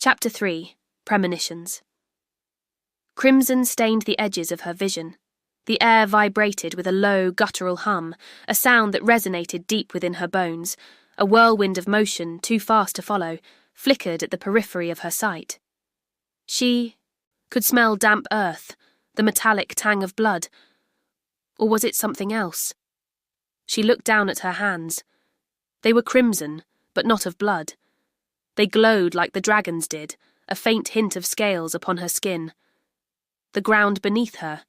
Chapter 3. Premonitions. Crimson stained the edges of her vision. The air vibrated with a low, guttural hum, a sound that resonated deep within her bones. A whirlwind of motion, too fast to follow, flickered at the periphery of her sight. She could smell damp earth, the metallic tang of blood. Or was it something else? She looked down at her hands. They were crimson, but not of blood. They glowed like the dragon's did, a faint hint of scales upon her skin. The ground beneath her.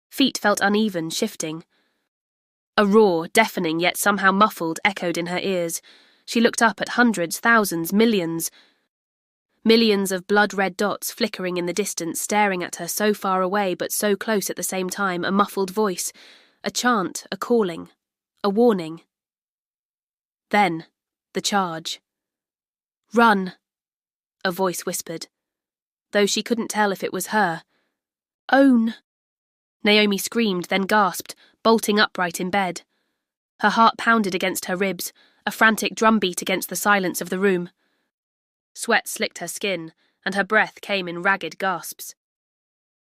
Feet felt uneven, shifting. A roar, deafening yet somehow muffled, echoed in her ears. She looked up at hundreds, thousands, millions. Millions of blood-red dots flickering in the distance, staring at her so far away but so close at the same time, a muffled voice, a chant, a calling, a warning. Then, the charge. "Run," a voice whispered, though she couldn't tell if it was her. "Own," Naomi screamed, then gasped, bolting upright in bed. Her heart pounded against her ribs, a frantic drumbeat against the silence of the room. Sweat slicked her skin, and her breath came in ragged gasps.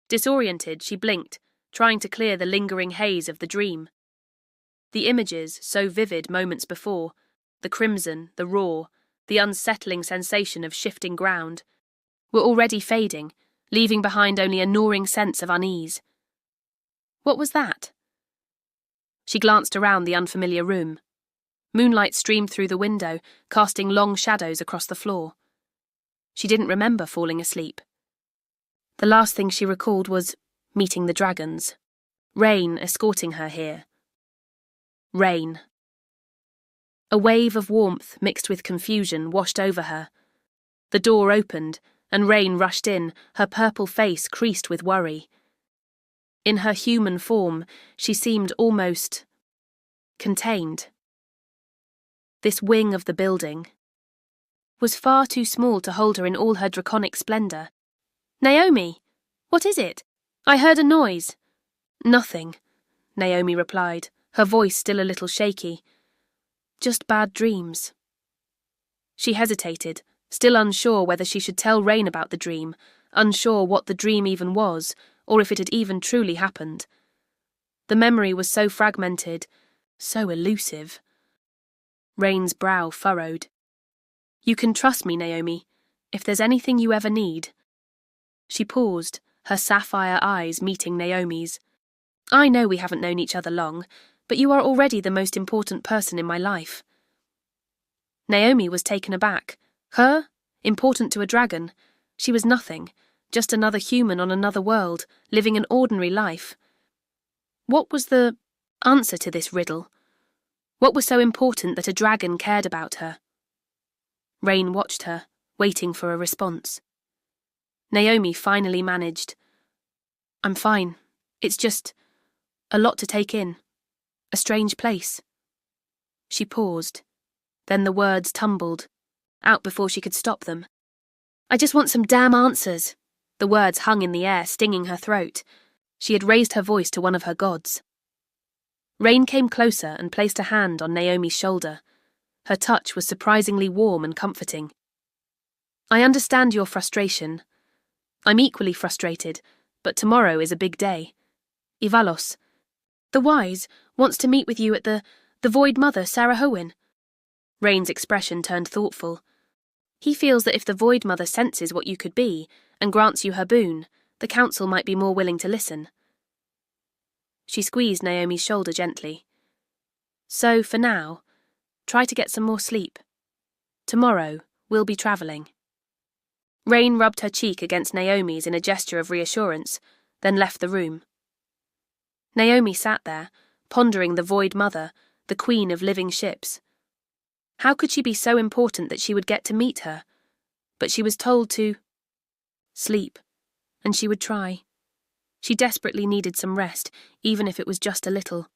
Disoriented, she blinked, trying to clear the lingering haze of the dream. The images, so vivid moments before, the crimson, the roar, the unsettling sensation of shifting ground, were already fading, leaving behind only a gnawing sense of unease. What was that? She glanced around the unfamiliar room. Moonlight streamed through the window, casting long shadows across the floor. She didn't remember falling asleep. The last thing she recalled was meeting the dragons. Rain escorting her here. Rain. A wave of warmth mixed with confusion washed over her. The door opened, and Rain rushed in, her purple face creased with worry. In her human form, she seemed almost contained. This wing of the building was far too small to hold her in all her draconic splendor. "Naomi, what is it? I heard a noise." "Nothing," Naomi replied, her voice still a little shaky. "Just bad dreams." She hesitated, still unsure whether she should tell Rain about the dream, unsure what the dream even was, or if it had even truly happened. The memory was so fragmented, so elusive. Rain's brow furrowed. "You can trust me, Naomi, if there's anything you ever need." She paused, her sapphire eyes meeting Naomi's. "I know we haven't known each other long, but you are already the most important person in my life." Naomi was taken aback. Her? Important to a dragon? She was nothing, just another human on another world, living an ordinary life. What was the answer to this riddle? What was so important that a dragon cared about her? Rain watched her, waiting for a response. Naomi finally managed. "I'm fine. It's just a lot to take in. A strange place." She paused. Then the words tumbled, out before she could stop them. "I just want some damn answers." The words hung in the air, stinging her throat. She had raised her voice to one of her gods. Rain came closer and placed a hand on Naomi's shoulder. Her touch was surprisingly warm and comforting. "I understand your frustration. I'm equally frustrated, but tomorrow is a big day. Ivalos, the Wise, wants to meet with you at the Void Mother, Sarah Howen." Rain's expression turned thoughtful. "He feels that if the Void Mother senses what you could be, and grants you her boon, the council might be more willing to listen." She squeezed Naomi's shoulder gently. "So, for now, try to get some more sleep. Tomorrow, we'll be travelling." Rain rubbed her cheek against Naomi's in a gesture of reassurance, then left the room. Naomi sat there, pondering the Void Mother, the queen of living ships. How could she be so important that she would get to meet her? But she was told to sleep, and she would try. She desperately needed some rest, even if it was just a little.